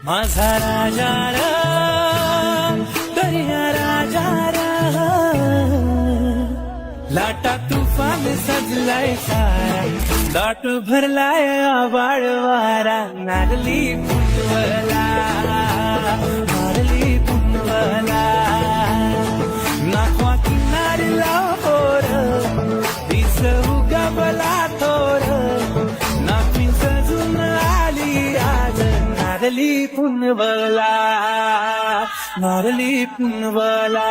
माझा राजा र दर्या राजा र लाटा तुफान सजलाय सारा दाट भरलाय आबाळ वारा नारली पुनवला नारली पुनवला नाखवा किनारला पोर दिस उगवला थोर नाखीन सजून आली आज नारली पुनवला नारली पुनवला